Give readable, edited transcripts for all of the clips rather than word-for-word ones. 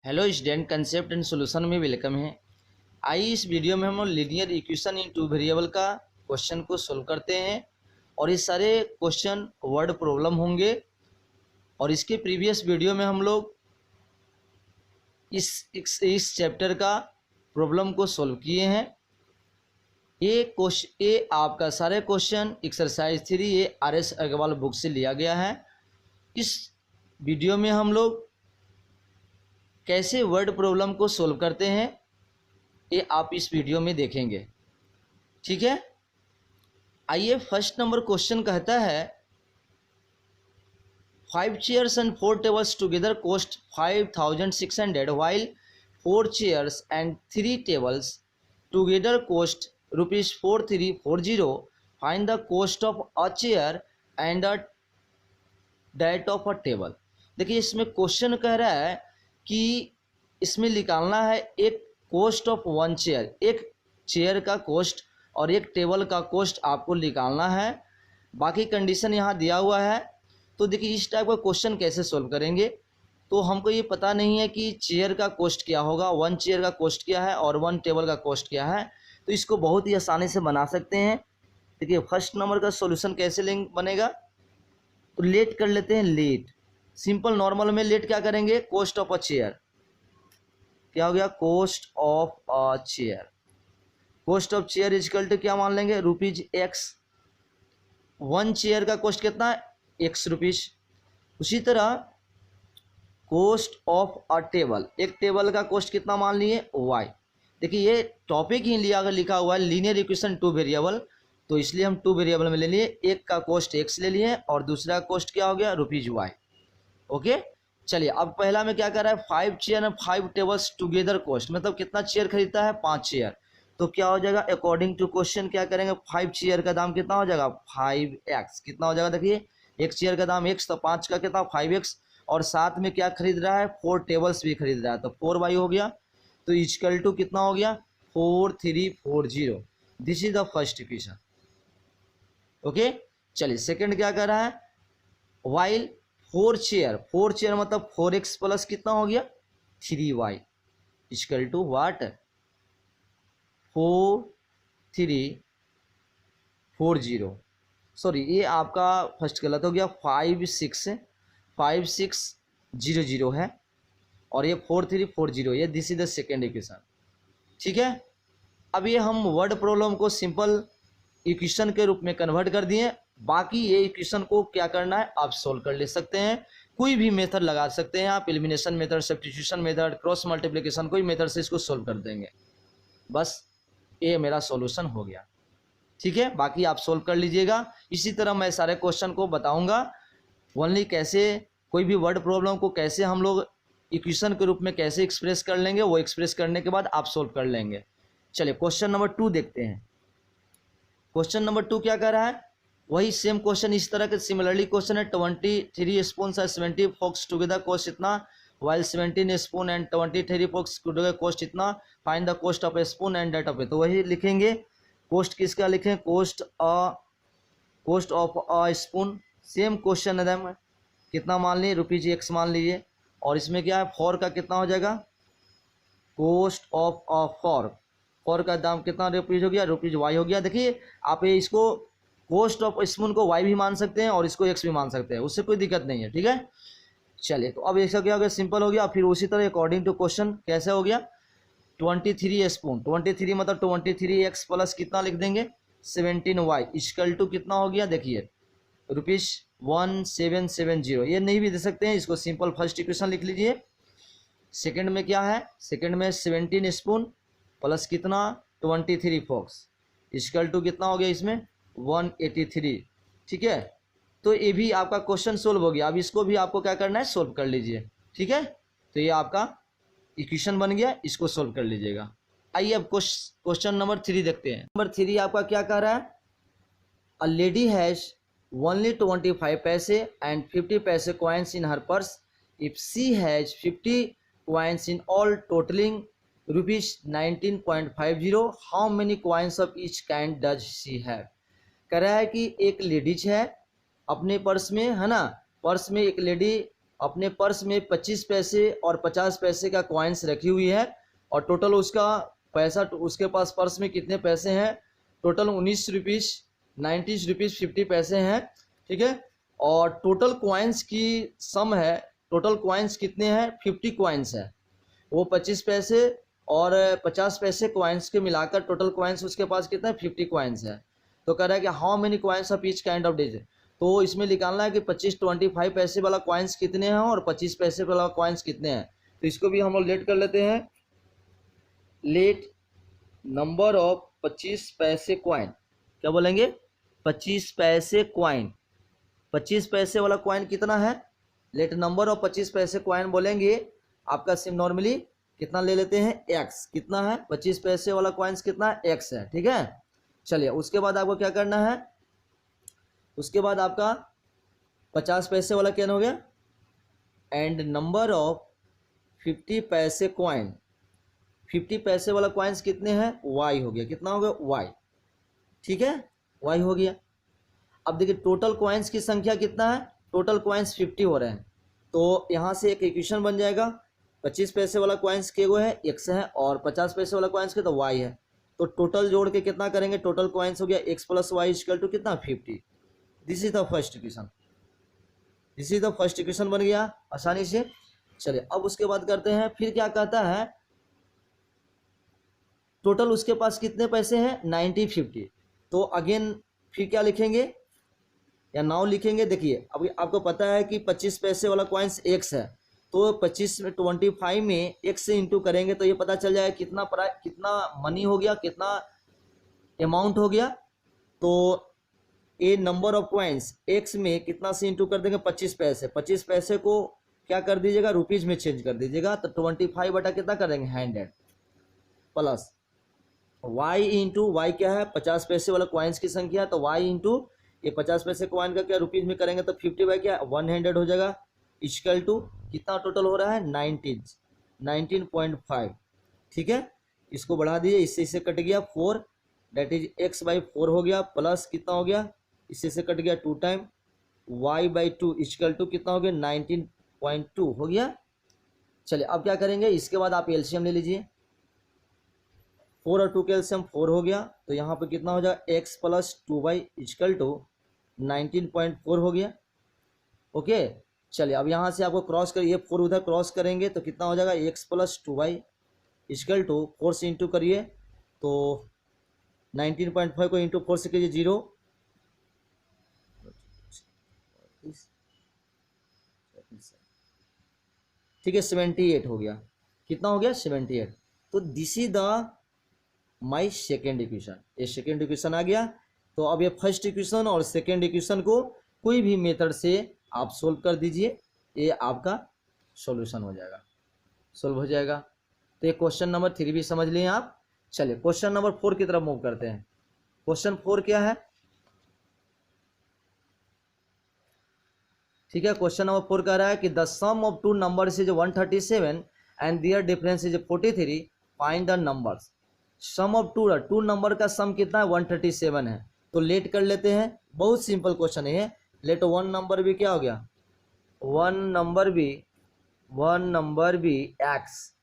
Hello student, concept and solution में welcome है। आइए इस वीडियो में हम linear equation in two variable का क्वेश्चन को सोल्व करते हैं और ये सारे क्वेश्चन वर्ड प्रॉब्लम होंगे। और इसके प्रीवियस वीडियो में हम लोग इस चैप्टर का प्रॉब्लम को सोल्व किए हैं। ये आपका सारे क्वेश्चन एक्सरसाइज 3 ये RS अग्रवाल बुक से लिया गया है। इस वीडियो में हम लोग कैसे वर्ड प्रॉब्लम को सोल्व करते हैं ये आप इस वीडियो में देखेंगे, ठीक है। आइए, फर्स्ट नंबर क्वेश्चन कहता है 5 chairs and 4 tables together cost 5,600 while 4 chairs and 3 tables together cost rupees 4,340. Find the cost of a chair and a that of a table। देखिए, इसमें क्वेश्चन कह रहा है कि इसमें निकालना है एक कॉस्ट ऑफ वन चेयर, एक चेयर का कॉस्ट और एक टेबल का कॉस्ट आपको निकालना है। बाकी कंडीशन यहाँ दिया हुआ है। तो देखिए, इस टाइप का क्वेश्चन कैसे सोल्व करेंगे। तो हमको ये पता नहीं है कि चेयर का कॉस्ट क्या होगा, वन चेयर का कॉस्ट क्या है और वन टेबल का कॉस्ट क्या है। तो इसको बहुत ही आसानी से बना सकते हैं। देखिए, फर्स्ट नंबर का सॉल्यूशन कैसे बनेगा, तो लेट कर लेते हैं। लेट सिंपल नॉर्मल में लेट क्या करेंगे, कॉस्ट ऑफ अ चेयर क्या हो गया, cost of a chair. Cost of chair is equal to क्या मान लेंगे, ₹X। वन चेयर का कॉस्ट कितना है, ₹X। उसी तरह कॉस्ट ऑफ अ टेबल, एक टेबल का कॉस्ट कितना मान लिए, Y। देखिए, ये टॉपिक ही लिखा हुआ है लीनियर इक्वेशन टू वेरिएबल, तो इसलिए हम टू वेरिएबल में ले लिए। एक का कॉस्ट X ले लिए और दूसरा कॉस्ट क्या हो गया, ₹Y। ओके, चलिए अब पहला में क्या कर रहा है, 5 चेयर और 5 टेबल्स टुगेदर कॉस्ट, मतलब कितना चेयर खरीदता है, 5 चेयर। तो क्या हो जाएगा, अकॉर्डिंग टू क्वेश्चन क्या करेंगे, 5 चेयर का दाम कितना हो जाएगा, 5x। कितना हो जाएगा, देखिए एक चेयर का दाम x, तो 5 का कितना 5x, और साथ में क्या खरीद रहा है, 4 टेबल्स भी खरीद रहा है, तो 4y हो गया। तो इक्वल टू कितना हो गया, 4340। This is the first equation. Okay, चलिए सेकंड क्या कर रहा है, वाइल 4 चेयर मतलब 4x प्लस कितना हो गया, 3y equal to watt, 4340। Sorry, ये आपका फर्स्ट गलत हो गया, 5600 है और ये 4340, ये this is the second equation, ठीक है। अब ये हम वर्ड प्रॉब्लम को सिंपल इक्वेशन के रूप में कन्वर्ट कर दिए। बाकी ये इक्वेशन को क्या करना है, आप सोल्व कर ले सकते हैं। कोई भी मेथड लगा सकते हैं आप, elimination method, substitution method, cross multiplication, कोई मेथड से इसको सोल्व कर देंगे। बस ये मेरा सॉल्यूशन हो गया, ठीक है। बाकी आप सोल्व कर लीजिएगा। इसी तरह मैं सारे क्वेश्चन को बताऊंगा, ओनली कैसे कोई भी वर्ड प्रॉब्लम को कैसे हम लोग इक्वेशन के रूप में कैसे एक्सप्रेस कर लेंगे, वो एक्सप्रेस करने के बाद आप सोल्व कर लेंगे। चलिए क्वेश्चन नंबर 2 देखते हैं। क्वेश्चन नंबर 2 क्या कर रहा है, वही सेम क्वेश्चन, इस तरह के सिमिलरली क्वेश्चन है। 23 स्पून और 70 फोक्स टुगेदर कॉस्ट इतना, while 17 spoon and 23 forks together cost इतना। Find the cost of a spoon and that of a. तो वही लिखेंगे, कॉस्ट किसका लिखें, cost of a spoon. Same question है, कितना मान लिए, ₹X मान लीजिए। और इसमें क्या है, 4 का कितना हो जाएगा, कॉस्ट ऑफ अ 4 का दाम कितना ₹, हो गया, ₹Y हो गया। देखिए, आप ये इसको कॉस्ट ऑफ स्पून को Y भी मान सकते हैं और इसको X भी मान सकते हैं, उससे कोई दिक्कत नहीं है, ठीक है। चलिए, तो अब इसका क्या हो गया, सिंपल हो गया। फिर उसी तरह अकॉर्डिंग टू क्वेश्चन कैसे हो गया, 23 स्पून, 23 मतलब 23x प्लस कितना लिख देंगे, 17y इक्वल टू कितना हो गया, देखिए ₹1770। ये नहीं भी दे सकते हैं, इसको सिंपल फर्स्ट इक्वेशन लिख लीजिए। सेकंड में क्या है, सेकंड में 17 स्पून प्लस कितना 23 फोक्स इक्वल टू कितना हो गया, इसमें 183, ठीक है। तो ये भी आपका क्वेश्चन सोल्व हो गया। अब इसको भी आपको क्या करना है, सोल्व कर लीजिए, ठीक है। तो ये आपका इक्वेशन बन गया, इसको सोल्व कर लीजिएगा। आइए अब क्वेश्चन नंबर 3 देखते हैं। नंबर 3 आपका क्या कह रहा है, अ लेडी हैज ओनली 25 पैसे एंड 50 पैसे coins in her purse. If she has 50 coins in all totalling ₹19.50, how many coins of each kind does she have. कह रहा है कि एक लेडीज है, अपने पर्स में है ना, पर्स में एक लेडी अपने पर्स में 25 पैसे और 50 पैसे का कॉइन्स रखी हुई है और टोटल उसका पैसा, उसके पास पर्स में कितने पैसे हैं, टोटल 19 रुपीज़ 90 रुपीज़ 50 पैसे हैं, ठीक है। और टोटल कॉइन्स की सम है, टोटल कॉइन्स कितने हैं, 50 कॉइन्स है। वो 25 पैसे और 50 पैसे कॉइन्स के मिलाकर टोटल कॉइन्स उसके पास कितना है, 50 कॉइन्स है। तो कह रहा है कि how many coins of each kind of digit. तो इसमें निकालना है कि 25 पैसे वाला कॉइन्स कितने हैं और 25 पैसे वाला कॉइन्स कितने हैं। तो इसको भी हम लोग लेट कर लेते हैं, लेट नंबर ऑफ 25 पैसे कॉइन। क्या बोलेंगे, 25 पैसे कॉइन। 25 पैसे वाला कॉइन कितना है, लेट नंबर ऑफ 25 पैसे कॉइन बोलेंगे। आपका सिम नॉर्मली कितना ले लेते हैं, एक्स। कितना है, 25 पैसे वाला कॉइन्स कितना है, एक्स है, ठीक है। चलिए उसके बाद आपको क्या करना है, उसके बाद आपका 50 पैसे वाला क्या हो गया, एंड नंबर ऑफ 50 पैसे कॉइन। 50 पैसे वाला कॉइन्स कितने हैं, वाई हो गया। कितना हो गया, वाई, ठीक है, वाई हो गया। अब देखिए टोटल कॉइन्स की संख्या कितना है, टोटल कॉइन्स 50 हो रहे हैं। तो यहाँ से एक इक्वेशन बन जाएगा, 25 पैसे वाला कॉइन्स के वो है, एक्स है, और 50 पैसे वाला कॉइन्स के तो वाई है। तो टोटल जोड़ के कितना करेंगे, टोटल कॉइन्स हो गया X plus Y equal to कितना, 50। This is the first equation, this is the first equation बन गया आसानी से। चलिए अब उसके बाद करते हैं, फिर क्या कहता है, टोटल उसके पास कितने पैसे हैं, 90 50। तो अगेन फिर क्या लिखेंगे या नाउ लिखेंगे। देखिए अभी आपको पता है कि 25 पैसे वाला कॉइन्स एक्स है, तो 25 में 25 में एक्स से इंटू करेंगे तो ये पता चल जाएगा कितना कितना मनी हो गया, कितना अमाउंट हो गया। तो ए नंबर ऑफ कॉइन्स एक्स में कितना से इंटू कर देंगे, 25 पैसे। 25 पैसे को क्या कर दीजिएगा, रुपीज में चेंज कर दीजिएगा। तो 25 बटा कितना कर देंगे, 100 प्लस y इंटू वाई क्या है, 50 पैसे वाला कॉइन्स की संख्या, तो y इंटू ये 50 पैसे कॉइन का क्या रुपीज में करेंगे तो 50 बाई क्या 100 हो जाएगा, इक्वल टू कितना टोटल हो रहा है, 19.5, ठीक है। इसको बढ़ा दीजिए, इससे इससे कट गया 4, डेट इज x बाई 4 हो गया, प्लस कितना हो गया, इससे से कट गया 2 time y by 2 equal to कितना हो गया, 19.2 हो गया। चलिए अब क्या करेंगे, इसके बाद आप एलसीएम ले लीजिए। 4 और 2 के एलसीएम 4 हो गया, तो यहाँ पे कितना हो जाएगा, x plus 2y equal to 19.4 हो गया। ओके चलिए अब यहाँ से आपको क्रॉस करिए, 4 उधर क्रॉस करेंगे तो कितना हो जाएगा, x plus 2y equal to 4 से इंटू करिए तो 19.5 को इंटू 4 से कीजिए 0, ठीक है, 78 हो गया। कितना हो गया, 78। तो this is the my second equation, ये सेकेंड इक्वेशन आ गया। तो अब ये फर्स्ट इक्वेशन और सेकेंड इक्वेशन को कोई भी मेथड से आप सोल्व कर दीजिए, ये आपका सॉल्यूशन हो जाएगा, सोल्व हो जाएगा। तो ये क्वेश्चन नंबर 3 भी समझ लिए आप। चलिए क्वेश्चन नंबर 4 की तरफ मूव करते हैं। क्वेश्चन 4 क्या है, ठीक है। क्वेश्चन नंबर 4 कह रहा है कि the sum of two numbers is 137 and their difference is 43, find the numbers. Sum of two number का सम कितना है, 137 है। तो लेट कर लेते हैं, बहुत सिंपल क्वेश्चन है। लेट वन नंबर भी क्या हो गया, वन नंबर भी एक्स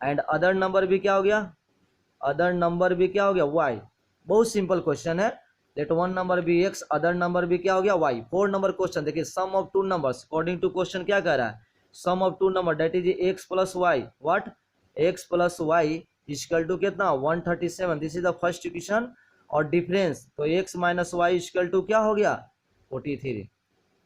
एंड अदर नंबर भी क्या हो गया, अदर नंबर भी क्या हो गया, वाई। बहुत सिंपल क्वेश्चन है। लेट वन नंबर भी एक्स, अदर नंबर भी क्या हो गया, वाई। 4 नंबर क्वेश्चन देखिए, sum of two numbers according to question क्या कह रहा है, sum of two number that is x plus y, what, x plus Y equal to कितना, 137। This is the first equation. और डिफरेंस तो x minus Y equal to क्या हो गया, 43।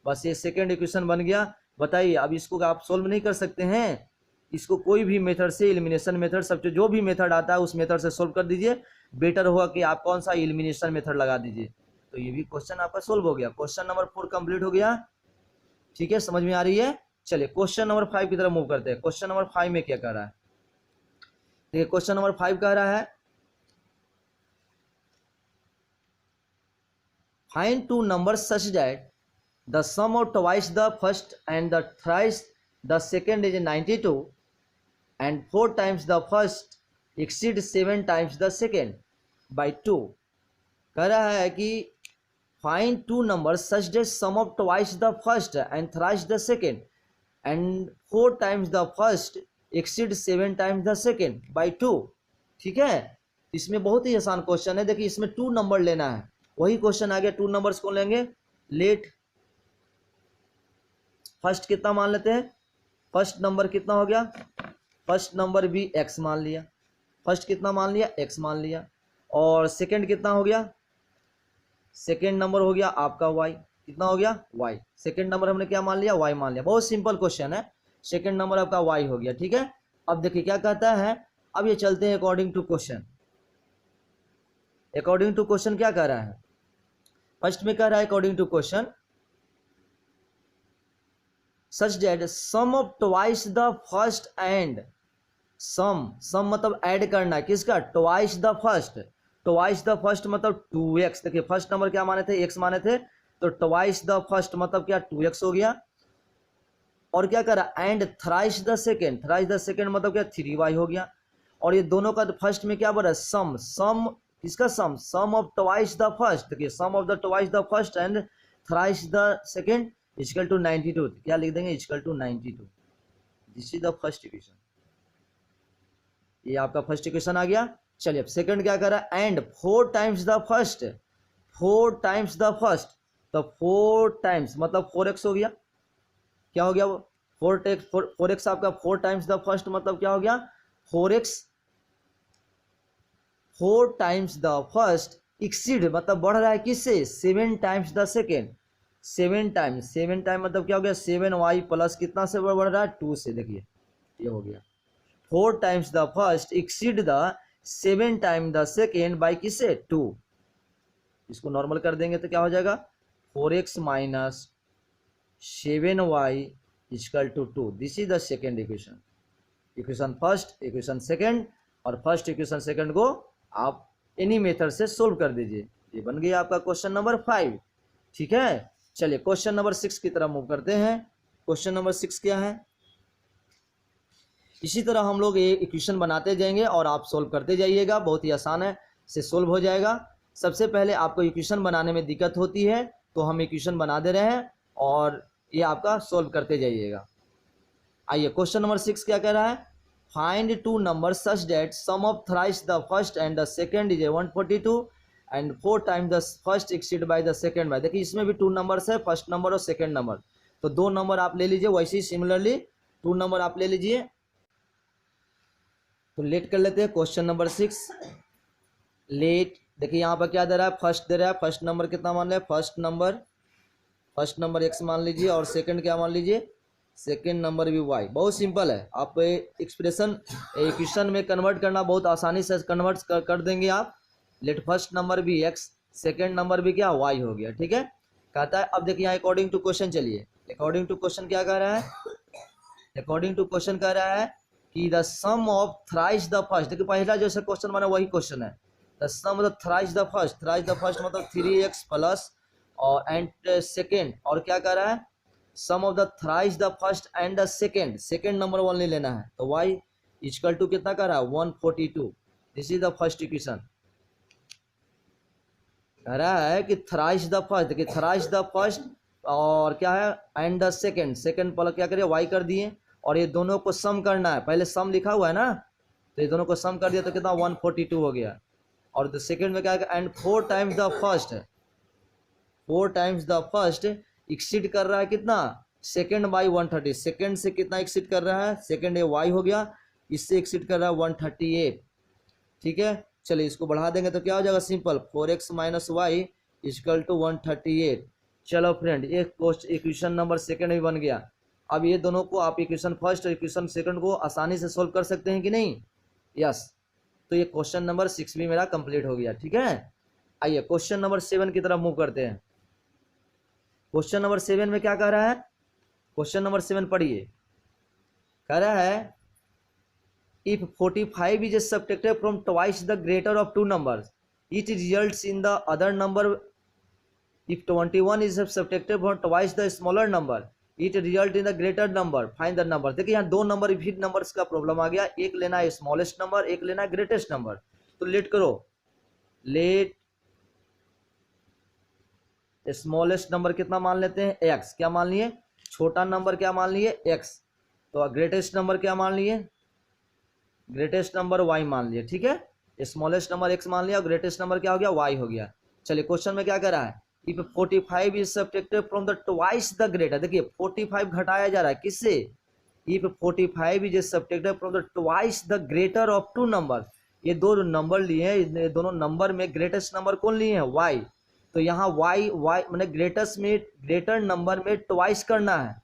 बस ये सेकेंड इक्वेशन बन गया। बताइए अब इसको आप सोल्व नहीं कर सकते हैं, इसको कोई भी मेथड से, एलिमिनेशन मेथड, सबसे जो भी मेथड आता है उस मेथड से सोल्व कर दीजिए। बेटर होगा कि आप कौन सा एलिमिनेशन मेथड लगा दीजिए। तो ये भी क्वेश्चन आपका सोल्व हो गया। क्वेश्चन नंबर 4 कंप्लीट हो गया, ठीक है, समझ में आ रही है। चलिए क्वेश्चन नंबर 5 की तरफ मूव करते हैं। क्वेश्चन नंबर 5 में क्या कह रहा है, देखिए क्वेश्चन नंबर 5 कह रहा है, find two numbers such that the sum of twice the first and the thrice the second is 92 and 4 times the first exceeds 7 times the second by 2। कह रहा है कि find two numbers such that sum of twice the first and thrice the second and 4 times the first exceed 7 times the second by 2। ठीक है, इसमें बहुत ही आसान question है। देखिए इसमें 2 नंबर लेना है, वही क्वेश्चन आ गया। 2 नंबर्स को लेंगे। लेट फर्स्ट कितना मान लेते हैं, फर्स्ट नंबर कितना हो गया, फर्स्ट नंबर भी x मान लिया, फर्स्ट कितना मान लिया, x मान लिया। और सेकंड कितना हो गया, सेकंड नंबर हो गया आपका y, कितना हो गया y। सेकंड नंबर हमने क्या मान लिया, y मान लिया। बहुत सिंपल क्वेश्चन है, सेकंड नंबर आपका y हो गया। ठीक है, अब देखिए क्या कहता है, अब ये चलते हैं according to question. According to question क्या कह रहा है, फर्स्ट में कह रहा है according to question such that sum of twice the first and sum मतलब ऐड करना है किसका, twice the first. Twice the first मतलब 2x। देखिए फर्स्ट नंबर क्या माने थे, x माने थे, तो ट्वाइस द फर्स्ट मतलब क्या 2x हो गया। और क्या करा, and thrice the second, thrice the second मतलब क्या 3y हो गया। और ये दोनों का फर्स्ट में क्या बोला, सम, सम किसका sum, sum of twice the first. देखिए sum of the twice the first and thrice the second equal to 92। क्या लिख देंगे, equal to 92। This is the first equation, ये आपका फर्स्ट इक्वेशन आ गया। चलिए अब सेकंड क्या कर रहा है, and 4 times the first, 4 times the first, तो 4 टाइम्स मतलब 4x हो गया। क्या हो गया वो 4x आपका 4 टाइम्स द फर्स्ट मतलब क्या हो गया 4x। 4 times the first exceed मतलब बढ़ रहा है किससे, 7 times the second. 7 times, 7 time मतलब क्या हो गया 7y प्लस कितना से बढ़ रहा है 2 से। देखिए ये हो गया 4 times the first exceed the 7 time the second by किससे 2। इसको नॉर्मल कर देंगे तो क्या हो जाएगा 4x minus 7y equal to 2। This is the second equation, equation first, equation second, और फर्स्ट इक्वेशन सेकेंड को आप एनी मेथड से सोल्व कर दीजिए। ये बन गया आपका क्वेश्चन नंबर 5। ठीक है, चलिए क्वेश्चन नंबर 6 की तरफ मूव करते हैं। क्वेश्चन नंबर 6 क्या है, इसी तरह हम लोग ये इक्वेशन बनाते जाएंगे और आप सोल्व करते जाइएगा, बहुत ही आसान है, से सोल्व हो जाएगा। सबसे पहले आपको इक्वेशन बनाने में दिक्कत होती है तो हम इक्वेशन बना दे रहे हैं और ये आपका सोल्व करते जाइएगा। आइए क्वेश्चन नंबर 6 क्या कह रहा है, find 2 number such that sum of thrice the first and the second is 142 and 4 time the first exceed by the second by. देखिए इसमें भी 2 नंबर्स है, फर्स्ट नंबर और सेकेंड नंबर, तो 2 नंबर आप ले लीजिए, वैसे ही सिमिलरली 2 नंबर आप ले लीजिए। तो लेट कर लेते हैं क्वेश्चन नंबर 6। लेट देखिए यहाँ पर क्या दे रहा है, फर्स्ट दे रहा है, फर्स्ट नंबर कितना मान लिया, फर्स्ट नंबर x मान लीजिए, और सेकंड क्या मान लीजिए, सेकंड नंबर भी y। बहुत सिंपल है, आप एक्सप्रेशन इक्वेशन में कन्वर्ट करना बहुत आसानी से कन्वर्ट कर देंगे आप। लेट फर्स्ट नंबर भी x, सेकंड नंबर भी क्या y हो गया। ठीक है, कहता है अब देखिए यहाँ अकॉर्डिंग टू क्वेश्चन, चलिए अकॉर्डिंग टू क्वेश्चन क्या कह रहा है, अकॉर्डिंग टू क्वेश्चन कह रहा है कि the sum of thrice the first. देखिए पहला जैसे क्वेश्चन बना वही क्वेश्चन है, द सम मतलब thrice the first, thrice the first मतलब 3x प्लस और एंड सेकेंड, और क्या कह रहा है sum of the thrice the first and the second, second number only लेना है, तो y इक्वल टू कितना कह रहा है 142। This is the first equation. कह रहा है कि थ्राइस द फर्स्ट, देखिए थ्राइस द फर्स्ट और क्या है and the second, second plus क्या करिए y कर दिए, और ये दोनों को सम करना है, पहले सम लिखा हुआ है ना, तो ये दोनों को सम कर दिया तो कितना 142 हो गया। और द सेकेंड में क्या है and 4 times the first, 4 times the first exceed कर रहा है कितना सेकेंड बाई 130, सेकेंड से कितना एक्सीड कर रहा है, सेकेंड ये y हो गया, इससे एक्सीड कर रहा है 138। ठीक है, चलिए इसको बढ़ा देंगे तो क्या हो जाएगा simple 4x minus Y equal to 138। चलो फ्रेंड ये इक्वेशन नंबर सेकेंड भी बन गया। अब ये दोनों को आप इक्वेशन फर्स्ट और इक्वेशन सेकंड को आसानी से सोल्व कर सकते हैं कि नहीं, यस। तो ये क्वेश्चन नंबर 6 भी मेरा कंप्लीट हो गया। ठीक है, आइए क्वेश्चन नंबर 7 की तरफ मूव करते हैं। क्वेश्चन नंबर 7 में क्या कह रहा है, क्वेश्चन नंबर 7 पढ़िए, कह रहा है if 45 is subtracted from twice the greater of 2 numbers it results in the other number, if 21 is subtracted from twice the smaller number it result in the greater number, find the number। देखिए यहाँ 2 number fit numbers का problem आ गया, एक लेना है smallest number, एक लेना है ग्रेटेस्ट नंबर। तो लेट करो, लेट स्मॉलेस्ट नंबर कितना मान लेते हैं x, क्या मान लिए छोटा नंबर क्या मान लिए x, तो ग्रेटेस्ट नंबर क्या मान लिए, ग्रेटेस्ट नंबर y मान लिए, ठीक है। स्मॉलेस्ट नंबर x मान लिया, ग्रेटेस्ट नंबर क्या हो गया, y हो गया। चलिए क्वेश्चन में क्या कर रहा है, if 45 is subtracted from the twice the greater, देखिए 45 घटाया जा रहा है किससे, if 45 is subtracted from the twice the greater of two number, ये दो नंबर लिए हैं, ये दोनों नंबर में ग्रेटेस्ट नंबर कौन लिए हैं, y, तो यहाँ y मैंने ग्रेटेस्ट में ग्रेटर नंबर में ट्वाइस करना है,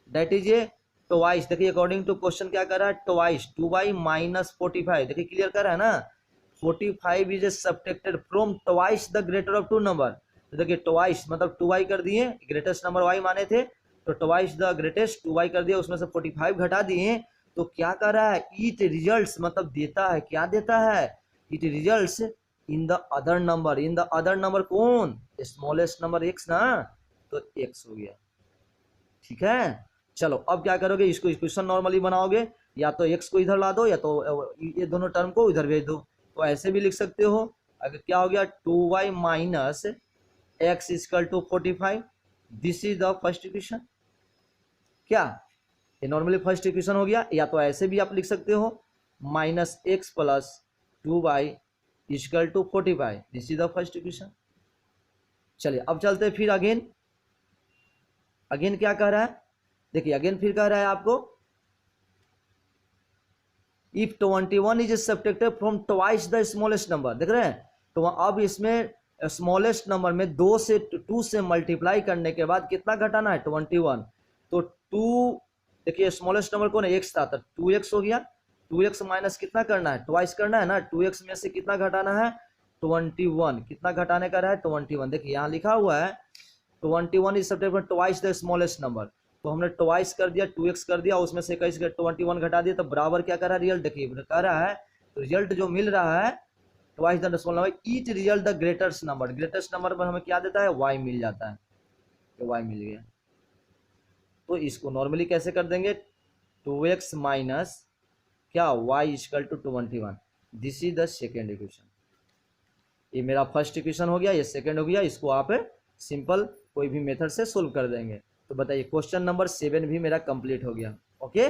दैट इज ए ट्वाइस। देखिए अकॉर्डिंग टू क्वेश्चन क्या कर रहा है, ट्वाइस 2y माइनस 45, देखिए क्लियर कर रहा है ना, 45 is subtracted from twice the greater of two number, तो देखिए ट्वाइस मतलब 2y कर दिए, ग्रेटेस्ट नंबर y माने थे, तो ट्वाइस द ग्रेटेस्ट 2y कर दिया, उसमें से 45 घटा दिए, तो क्या कर रहा है, इट रिजल्ट्स मतलब देता है, क्या देता है, it results in the other number, in the other number कौन, स्मॉलेस्ट नंबर x ना, तो x हो गया, ठीक है। चलो अब क्या करोगे, इसको इक्वेशन नॉर्मली बनाओगे, या तो x को इधर ला दो या तो ये दोनों टर्म को इधर भेज दो, तो ऐसे भी लिख सकते हो, अगर क्या हो गया 2y minus x equal to 45, this is the first equation, क्या ये नॉर्मली फर्स्ट इक्वेशन हो गया, या तो ऐसे भी आप लिख सकते हो minus x plus 2y equal to 45, this is the first equation. चलिए अब चलते फिर अगेन क्या कह रहा है, देखिए अगेन फिर कह रहा है आपको, if 21 is subtracted from twice the smallest number, देख रहे हैं, तो अब इसमें स्मॉलेस्ट नंबर में 2 से मल्टीप्लाई करने के बाद कितना घटाना है 21, तो 2 देखिए स्मॉलेस्ट नंबर कौन है x था, तो 2x हो गया, 2x माइनस कितना करना है, ट्वाइस करना है ना, 2x में से कितना घटाना है 21, कितना घटाने का रहा है 21, देखिए यहाँ लिखा हुआ है 21 is subtracted from twice the smallest number, तो हमने ट्वाइस कर दिया, 2x कर दिया, उसमें से 21 घटा दिया, तो बराबर क्या कर रहा है, रिजल्ट देखिए कह रहा है, तो रिजल्ट जो मिल रहा है twice the small number, each result the greatest number, greatest number पर हमें क्या देता है, y मिल जाता है, तो y मिल गया, तो इसको नॉर्मली कैसे कर देंगे, 2x माइनस क्या y equal to 21, this is the second equation, ये मेरा फर्स्ट इक्वेशन हो गया, ये सेकेंड हो गया, इसको आप सिंपल कोई भी मेथड से सोल्व कर देंगे। तो बताइए क्वेश्चन नंबर 7 भी मेरा कंप्लीट हो गया। ओके,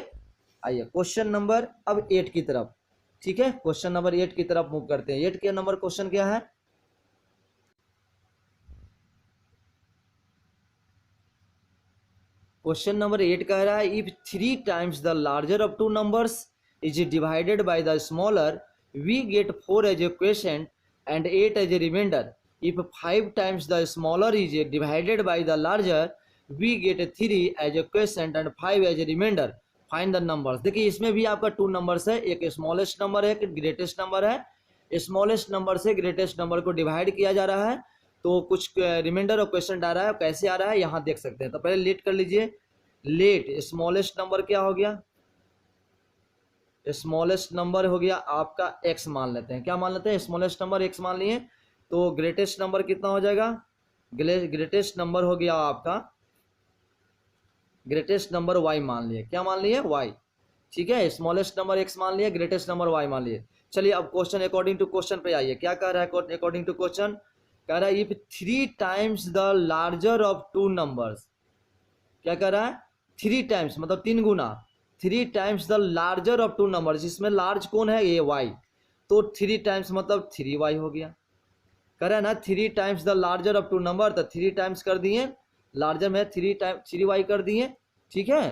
आइए क्वेश्चन नंबर अब 8 की तरफ। ठीक है, क्वेश्चन नंबर 8 की तरफ मूव करते हैं। 8 के नंबर क्वेश्चन क्या है, क्वेश्चन नंबर 8 कह रहा है if 3 times the larger of two numbers is divided by the smaller we get 4 as a quotient and 8 as a reminder. If 5 times the smaller is divided by the larger we get 3 as a quotient and 5 as a reminder. Find the numbers. देखिए इसमें भी आपका 2 numbers है, एक smallest number है, एक greatest number है। Smallest number से ग्रेटेस्ट नंबर को डिवाइड किया जा रहा है, तो कुछ रिमाइंडर और क्वेश्चन आ रहा है, कैसे आ रहा है यहाँ देख सकते हैं। तो पहले लेट कर लीजिए। लेट स्मॉलेस्ट नंबर क्या हो गया, स्मॉलेस्ट नंबर हो गया आपका x मान लेते हैं। क्या मान लेते हैं, स्मॉलेस्ट नंबर x मान लिए। तो ग्रेटेस्ट नंबर कितना हो जाएगा, ग्रेटेस्ट नंबर हो गया आपका, ग्रेटेस्ट नंबर y मान लिए। क्या मान लिए, y। ठीक है, स्मॉलेस्ट नंबर x मान लिए, ग्रेटेस्ट नंबर y मान लिए। चलिए अब क्वेश्चन अकॉर्डिंग टू क्वेश्चन पे आइए। क्या कह रहा है अकॉर्डिंग टू क्वेश्चन, कह रहा है if 3 times the larger of 2 numbers. क्या कह रहा है, 3 टाइम्स मतलब 3 गुना, 3 times the larger of 2 numbers. इसमें लार्ज कौन है, ये y, तो 3 टाइम्स मतलब 3y हो गया। कह रहा है ना 3 times the larger of 2 number, तो 3 टाइम्स कर दिए, लार्जर में 3y कर दिए। ठीक है,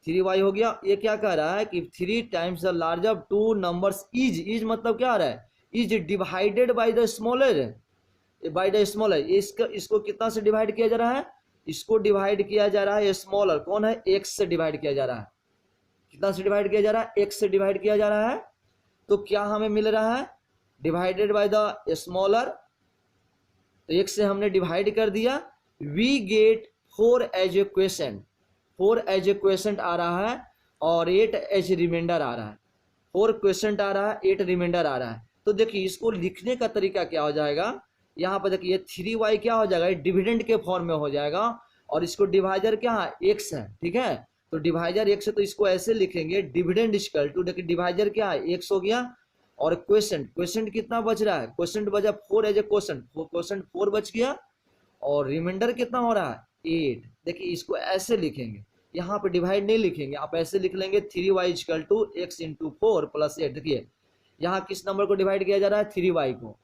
3y हो गया। ये क्या कह रहा है कि 3 times the larger of 2 numbers is मतलब क्या आ रहा है, is divided by the smaller, bye the smaller. इसको कितना से डिवाइड किया जा रहा है, इसको डिवाइड किया जा रहा है स्मॉलर कौन है, x से डिवाइड किया जा रहा है। कितना से डिवाइड किया जा रहा है, x से डिवाइड किया जा रहा है। तो क्या हमें मिल रहा है, डिवाइडेड बाय द स्मॉलर, तो x से हमने डिवाइड कर दिया। We get 4 as a quotient, 4 as a quotient आ रहा है और 8 एज रिमाइंडर आ रहा है। 4 क्वोशिएंट आ रहा है, 8 रिमाइंडर आ रहा है। तो देखिए इसको लिखने का तरीका क्या हो जाएगा, यहाँ पर देखिए 3y क्या हो जाएगा, डिविडेंड के फॉर्म में हो जाएगा, और इसको डिवाइजर क्या है, x है। ठीक है, तो डिवाइजर x है, तो इसको ऐसे लिखेंगे डिविडेंड इक्वल टू, देखिए डिवाइजर क्या है, x हो गया, और क्वोशिएंट कितना बच रहा है, क्वोशिएंट बचा 4 एज ए क्वोशिएंट 4 बच गया, और रिमाइंडर कितना हो रहा है 8। देखिए इसको ऐसे लिखेंगे, यहाँ पे डिवाइड नहीं लिखेंगे, आप ऐसे लिख लेंगे 3y equal to x into 4 plus 8। देखिए यहाँ किस नंबर को डिवाइड किया जा रहा है, 3y को।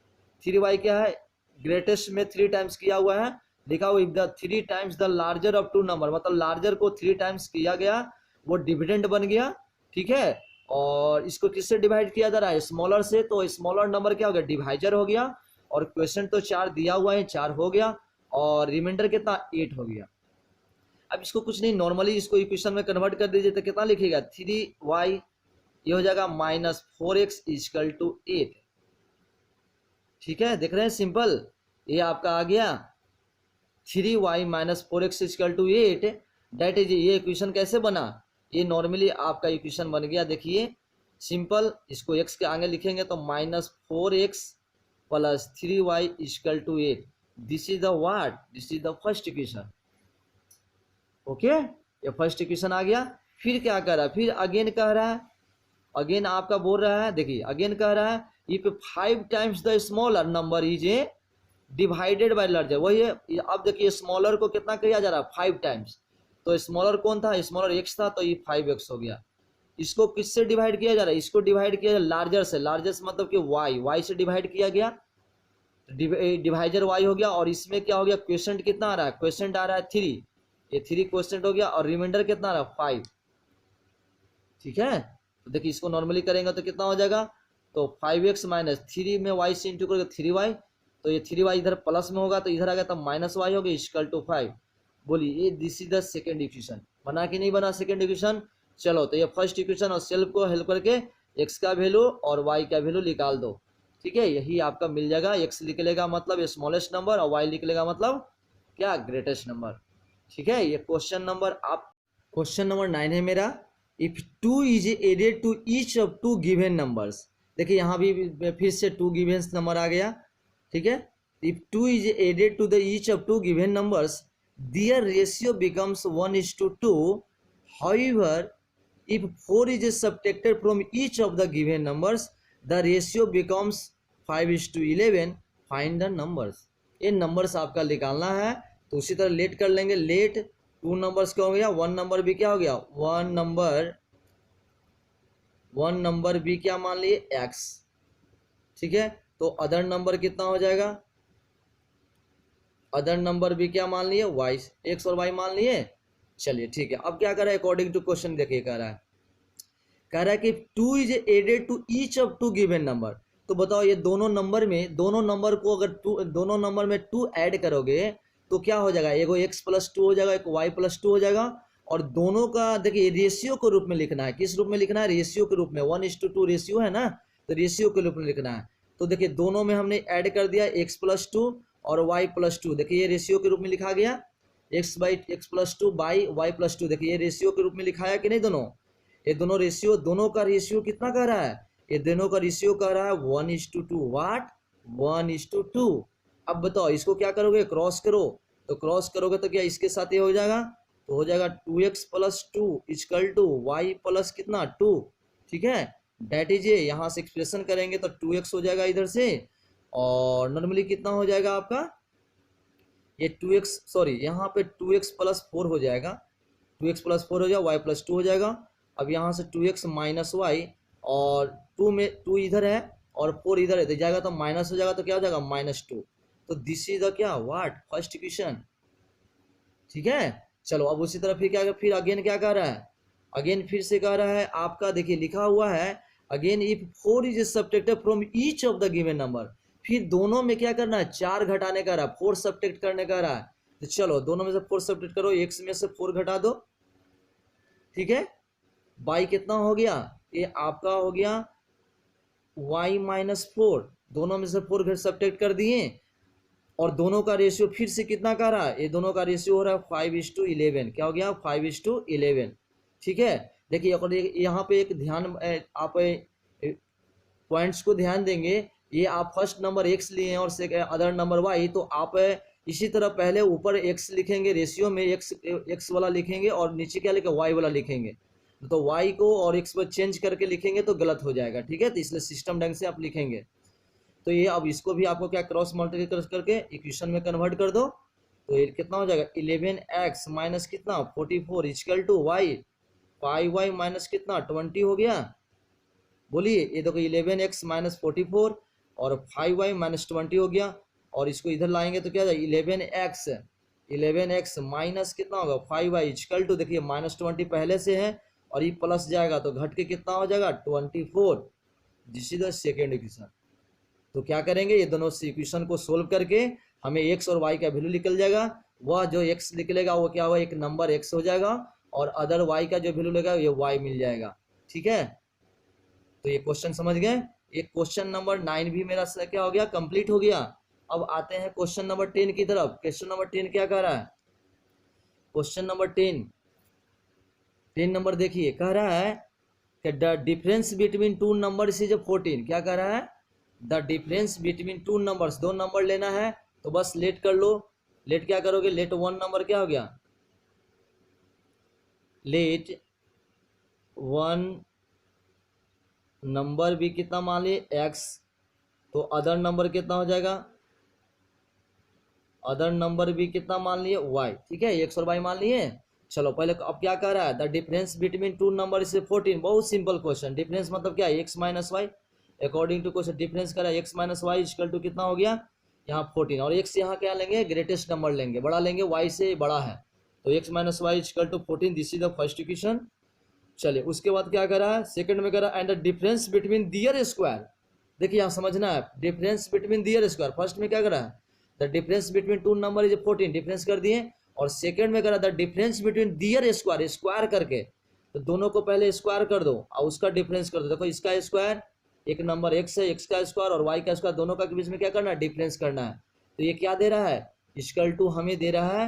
3y क्या है, ग्रेटेस्ट में 3 टाइम्स किया हुआ है, लिखा हुआ if the 3 times the larger of 2 number, मतलब लार्जर को 3 टाइम्स किया गया, वो डिविडेंड बन गया, ठीक है। और इसको किससे डिवाइड किया जा रहा है, स्मॉलर से, तो स्मॉलर नंबर क्या हो गया, डिवाइजर हो गया। और क्वेश्चन तो 4 दिया हुआ है, 4 हो गया, और रिमाइंडर कितना, 8 हो गया। अब इसको कुछ नहीं, नॉर्मली इसको इक्वेशन में कन्वर्ट कर दीजिए, तो कितना लिखेगा, 3y, ये हो जाएगा माइनस 4x इक्वल टू 8। ठीक है, देख रहे हैं, सिंपल, ये आपका आ गया 3y minus 4x equal to 8। That is, ये इक्वेशन कैसे बना, ये नॉर्मली आपका इक्वेशन बन गया। देखिए सिंपल, इसको x के आगे लिखेंगे तो minus 4x plus 3y equal to 8। This is the what, this is the first equation. Okay, ये फर्स्ट इक्वेशन आ गया। फिर क्या कर रहा है, फिर अगेन कह रहा है, अगेन आपका बोल रहा है, देखिए अगेन कह रहा है if 5 times the smaller number is a divided by larger. वही है, अब देखिए स्मॉलर को कितना किया जा रहा है, 5 टाइम्स, तो स्मॉलर कौन था, स्मॉलर x था, तो ये 5x हो गया। इसको किससे डिवाइड किया जा रहा है, इसको डिवाइड किया लार्जर से, लार्जर से मतलब कि y से डिवाइड किया गया, डिवाइजर y हो गया। और इसमें क्या हो गया, क्वेश्चन कितना आ रहा है, क्वेश्चन आ रहा है 3, ये 3 क्वेश्चन हो गया, और रिमाइंडर कितना आ रहा है, 5। ठीक है, तो देखिए इसको नॉर्मली करेंगे तो कितना हो जाएगा, तो 5x माइनस 3 में y से इंटू करेंगे 3y, तो ये 3y इधर प्लस में होगा, तो इधर आ गया तो माइनस y हो गया इक्वल टू 5। बोलिए ये this is the second equation. बना कि नहीं बना सेकेंड इक्वेशन। चलो तो ये फर्स्ट इक्वेशन और सेल्फ को हेल्प करके x का वैल्यू और y का वैल्यू निकाल दो। ठीक है, यही आपका मिल जाएगा, x लिख लेगा मतलब स्मॉलेस्ट नंबर, और y लिख लेगा मतलब क्या, ग्रेटेस्ट नंबर। ठीक है, ये क्वेश्चन नंबर 9 है मेरा। If 2 is added to each of 2 given numbers, देखिए यहाँ भी फिर से 2 गिवन नंबर आ गया। ठीक है, if 2 is added to the each of 2 given numbers their ratio becomes 1:2। However if 4 is subtracted from each of the given numbers the ratio becomes 5:11। find the numbers। ये numbers आपका निकालना है, तो उसी तरह लेट कर लेंगे। लेट 2 नंबर्स क्या हो गया, 1 नंबर भी क्या हो गया, 1 नंबर भी क्या मान लिए, x। ठीक है, तो अदर नंबर कितना हो जाएगा, अदर नंबर भी क्या मान लिए, y, x और y मान लिए। चलिए ठीक है, अब क्या कर रहा है, अकॉर्डिंग टू क्वेश्चन देखिए कह रहा है कि 2 is added to each of 2 given number. तो बताओ ये दोनों नंबर को अगर दोनों नंबर में 2 ऐड करोगे तो क्या हो जाएगा, एगो x प्लस 2 हो जाएगा, एक y प्लस 2 हो जाएगा। और दोनों का देखिए रेशियो के रूप में लिखना है, किस रूप में लिखना है, रेशियो के रूप में, 1:2 रेशियो है ना, तो रेशियो के रूप में लिखना है। तो देखिए दोनों में हमने ऐड कर दिया x प्लस 2 और y प्लस 2, देखिए ये रेशियो के रूप में लिखा गया, x plus 2 by y plus 2, देखिए ये रेशियो के रूप में लिखाया कि नहीं दोनों। ये दोनों रेशियो, दोनों का रेशियो कितना कह रहा है, ये दोनों का रेशियो कह रहा है 1:2। व्हाट, 1:2। अब बताओ इसको क्या करोगे, क्रॉस करो, तो क्रॉस करोगे तो क्या इसके साथ ये हो जाएगा, तो हो जाएगा 2x plus 2 equal to y plus कितना 2। ठीक है, डेट इज, यहाँ से एक्सप्रेशन करेंगे तो 2x हो जाएगा इधर से, और नॉर्मली कितना हो जाएगा आपका, ये 2x, सॉरी यहाँ पे 2x प्लस 4 हो जाएगा, 2x प्लस 4 हो जाएगा, y प्लस 2 हो जाएगा। अब यहाँ से 2x माइनस वाई, और 2 में 2 इधर है और 4 इधर है, तो जाएगा तो माइनस हो जाएगा, तो क्या हो जाएगा -2। तो दिस इज द क्या, व्हाट, फर्स्ट इक्वेशन। ठीक है, चलो अब उसी तरह फिर क्या, फिर अगेन क्या कह रहा है, अगेन फिर से कह रहा है आपका, देखिए लिखा हुआ है again if 4 is subtracted from each of the given number. फिर दोनों में क्या करना है, 4 घटाने का रहा, 4 सब्ट्रैक्ट करने का रहा है। तो चलो दोनों में से 4 सब्ट्रैक्ट करो, x में से 4 घटा दो। ठीक है, y कितना हो गया, ये आपका हो गया y माइनस 4, दोनों में से 4 सब्ट्रैक्ट कर दिए, और दोनों का रेशियो फिर से कितना का रहा है, ये दोनों का रेशियो हो रहा है 5:11। क्या हो गया, 5:11। ठीक है, देखिए अगर यहाँ पे एक ध्यान, आप पॉइंट्स को ध्यान देंगे, ये आप फर्स्ट नंबर x लिए और अदर नंबर y, तो आप इसी तरह पहले ऊपर x लिखेंगे, रेशियो में x वाला लिखेंगे, और नीचे क्या लिखेंगे, y वाला लिखेंगे। तो y को और x पर चेंज करके लिखेंगे तो गलत हो जाएगा। ठीक है, तो इसलिए सिस्टम ढंग से आप लिखेंगे। तो ये अब इसको भी आपको क्या, क्रॉस मल्टीप्लाई करके इक्वेशन में कन्वर्ट कर दो। तो ये कितना हो जाएगा 11x माइनस कितना 44 equal to Y 5y minus कितना 20 हो गया। बोलिए ये देखो 11x माइनस 44 और 5y माइनस 20 हो गया। और इसको इधर लाएंगे तो क्या जाएगा 11x माइनस कितना होगा 5y इक्वल टू देखिए माइनस 20 पहले से है और ये प्लस जाएगा तो घट के कितना हो जाएगा 24। This is the second equation. तो क्या करेंगे ये दोनों इक्वेशन को सोल्व करके हमें x और y का वैल्यू निकल जाएगा। वह जो x निकलेगा वो क्या होगा एक नंबर x हो जाएगा और अदर y का जो वैल्यू लेगा ये y मिल जाएगा। ठीक है, तो ये क्वेश्चन समझ गए। ये क्वेश्चन नंबर 9 भी मेरा क्या हो गया कंप्लीट हो गया। अब आते हैं क्वेश्चन नंबर 10 की तरफ। क्वेश्चन नंबर 10 क्या कह रहा है? क्वेश्चन नंबर 10 नंबर देखिए कह रहा है कि the difference between to numbers is 14। क्या कह रहा है? The difference between two numbers, दो नंबर लेना है तो बस लेट कर लो। लेट क्या करोगे? लेट वन नंबर क्या हो गया? लेट वन नंबर भी कितना मान लिए x, तो अदर नंबर कितना हो जाएगा? अदर नंबर भी कितना मान लिए y। ठीक है, x और y मान लिए। चलो पहले अब क्या कह रहा है? The difference between two number is 14। बहुत सिंपल क्वेश्चन। डिफरेंस मतलब क्या है? x minus Y. According to question difference करा x minus Y equal to कितना हो गया यहाँ 14 और x यहाँ क्या लेंगे? ग्रेटेस्ट नंबर लेंगे, बड़ा लेंगे, y से बड़ा है तो x minus Y equal to 14। This is the first equation. चलिए उसके बाद क्या करा है? सेकंड में करा and the difference between their square. देखिए यहाँ समझना है difference between their square. First में क्या करा है? The difference between two number is 14, difference कर दिए। और सेकंड में करा the difference between their square, square करके तो दोनों को पहले स्क्वायर कर दो और उसका डिफरेंस कर दो। देखो इसका स्क्वायर एक नंबर x है, x का स्क्वायर और y का स्क्वायर, दोनों का के बीच में क्या करना है? डिफरेंस करना है। तो ये क्या दे रहा है? इक्वल टू हमें दे रहा है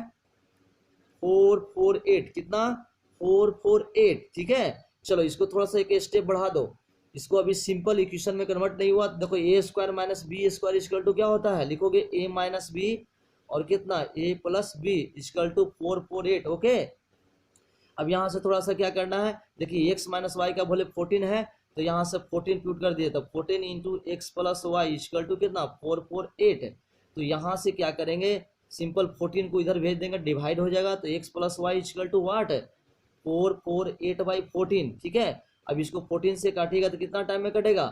448। कितना? 448। ठीक है, चलो इसको थोड़ा सा एक स्टेप बढ़ा दो। इसको अभी सिंपल इक्वेशन में कन्वर्ट नहीं हुआ। देखो a square minus b square equal to क्या होता है? लिखोगे ए माइनस बी और कितना a plus b equal to 448। Okay, अब यहाँ से थोड़ा सा क्या करना है? देखिए एक्स माइनस वाई का वैल्यू 14 है तो यहाँ से 14 पुट कर दिए तो 14 into X plus Y equal to कितना 448। तो यहाँ से क्या करेंगे? सिंपल 14 को इधर भेज देंगे, डिवाइड हो जाएगा तो x plus Y equal to what 448/14। ठीक है, अब इसको 14 से काटिएगा तो कितना टाइम में कटेगा?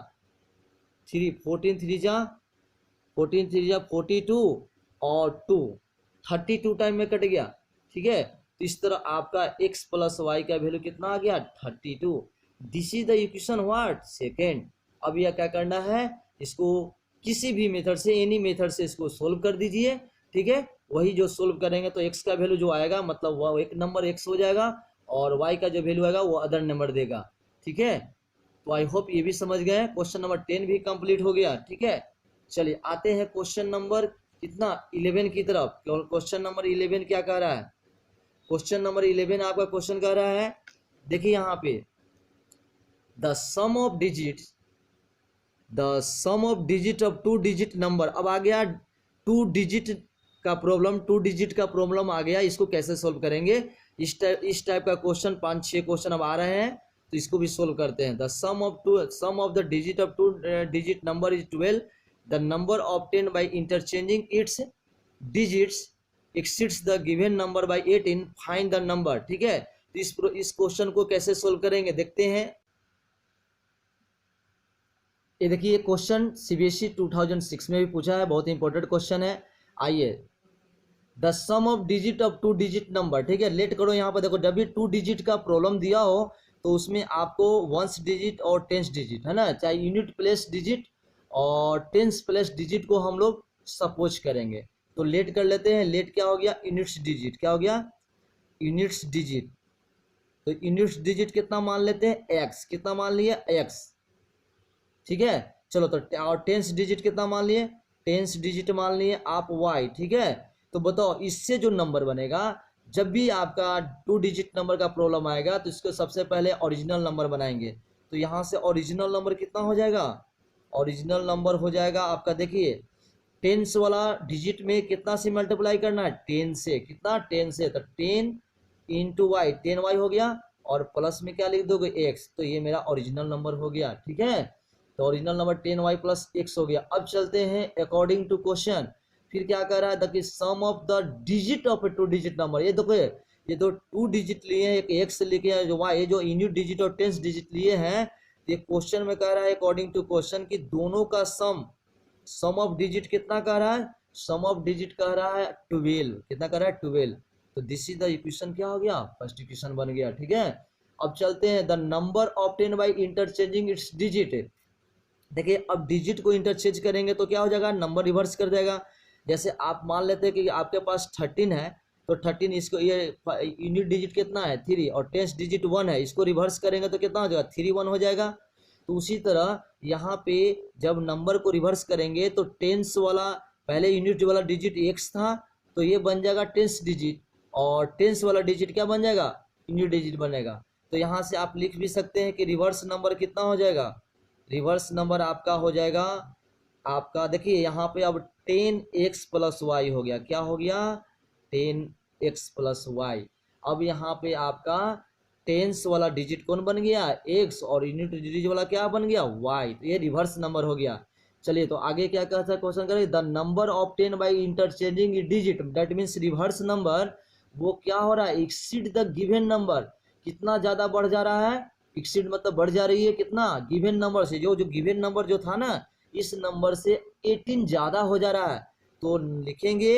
14 3 जा 42 और 2 32 टाइम में कट गया। ठीक है, तो इस तरह आपका x प्लस वाई का वैल्यू कितना आ गया 32। This is the equation what second. अब यह क्या करना है? इसको किसी भी मेथड से, एनी मेथड से इसको सोल्व कर दीजिए। ठीक है, वही जो सोल्व करेंगे तो x का वैल्यू जो आएगा मतलब वो एक नंबर x हो जाएगा और y का जो वैल्यू आएगा वो अदर नंबर देगा। ठीक है, तो आई होप ये भी समझ गए। क्वेश्चन नंबर 10 भी कंप्लीट हो गया। ठीक है, चलिए आते हैं क्वेश्चन नंबर कितना 11 की तरफ। क्वेश्चन नंबर 11 क्या कह रहा है? क्वेश्चन नंबर 11 आपका क्वेश्चन कह रहा है, देखिए यहाँ पे the sum of digit of two digit number. अब आ गया टू डिजिट का प्रॉब्लम आ गया। इसको कैसे सोल्व करेंगे? इस टाइप का क्वेश्चन 5-6 क्वेश्चन अब आ रहे हैं तो इसको भी सोल्व करते हैं। The sum of the digit of two digit number is 12। The number obtained by interchanging its digits exceeds the given number by 18। Find the number. ठीक है, तो इस क्वेश्चन को कैसे सोल्व करेंगे देखते हैं। ये देखिए क्वेश्चन सीबीएसई 2006 में भी पूछा है, बहुत इंपॉर्टेंट क्वेश्चन है। आइए, the sum of digit of two digit number. ठीक है, लेट करो यहाँ पर देखो जब भी 2 डिजिट का प्रॉब्लम दिया हो तो उसमें आपको 1 डिजिट और 10 डिजिट है ना, चाहे यूनिट प्लेस डिजिट और 10 प्लेस डिजिट को हम लोग सपोज करेंगे। तो लेट कर लेते हैं। लेट क्या हो गया? Units digit. क्या हो गया? Units digit. तो यूनिट्स डिजिट कितना मान लेते हैं? x। कितना मान लिया? x। ठीक है, चलो तो और 10 डिजिट कितना मान लिए? 10 डिजिट मान लिए आप y। ठीक है, तो बताओ इससे जो नंबर बनेगा, जब भी आपका 2 डिजिट नंबर का प्रॉब्लम आएगा तो इसको सबसे पहले ओरिजिनल नंबर बनाएंगे। तो यहाँ से ओरिजिनल नंबर कितना हो जाएगा? ओरिजिनल नंबर हो जाएगा आपका, देखिए 10 वाला डिजिट में कितना से मल्टीप्लाई करना है? 10 से। कितना? 10 से। तो 10 इंटू वाई 10y हो गया और प्लस में क्या लिख दोगे? x। तो ये मेरा ओरिजिनल नंबर हो गया। ठीक है, तो original number 10y plus x हो गया। अब चलते हैं अकॉर्डिंग टू क्वेश्चन। फिर क्या कर रहा है, देखिए sum of the digit of a two digit number. ये देखो ये तो टू डिजिट लिए हैं, एक एक्स लिखे हैं, जो वाई, ये जो यूनिट डिजिट और टेंस डिजिट लिए हैं। ये क्वेश्चन में कह रहा है अकॉर्डिंग टू क्वेश्चन कि दोनों का सम ऑफ डिजिट कितना कह रहा है, सम ऑफ डिजिट कह रहा है 12। कितना कह रहा है, 12। तो दिस इज द इक्वेशन, क्या हो गया, फर्स्ट इक्वेशन बन गया। ठीक है, अब चलते हैं, the number obtain bye interchanging it's digit. देखिए अब डिजिट को इंटरचेंज करेंगे तो क्या हो जाएगा, नंबर रिवर्स कर देगा। जैसे आप मान लेते हैं कि आपके पास 13 है, तो 13 इसको, ये यूनिट डिजिट कितना है 3 और टेंस डिजिट 1 है, इसको रिवर्स करेंगे तो कितना हो जाएगा 3 1 हो जाएगा। तो उसी तरह यहाँ पे जब नंबर को रिवर्स करेंगे तो टेंस वाला पहले यूनिट वाला डिजिट एक्स था, तो ये बन जाएगा टेंस डिजिट, और टेंस वाला डिजिट क्या बन जाएगा, यूनिट डिजिट बनेगा। तो यहाँ से आप लिख भी सकते हैं कि रिवर्स नंबर कितना हो जाएगा, रिवर्स नंबर आपका हो जाएगा, आपका देखिए यहाँ पे अब 10x प्लस वाई हो गया। क्या हो गया, 10x प्लस वाई। अब यहाँ पे आपका टेंस वाला डिजिट कौन बन गया, x, और यूनिट डिजिट वाला क्या बन गया, y। तो ये रिवर्स नंबर हो गया। चलिए तो आगे क्या कहता है क्वेश्चन करें, the number obtain by interchanging digit, that means reverse number वो क्या हो रहा है, एक्सीड द गिवन नंबर, कितना ज्यादा बढ़ जा रहा है, एक्सीड मतलब बढ़ जा रही है कितना, गिवन नंबर से, जो गिवन नंबर जो था ना, इस नंबर से 18 ज्यादा हो जा रहा है। तो लिखेंगे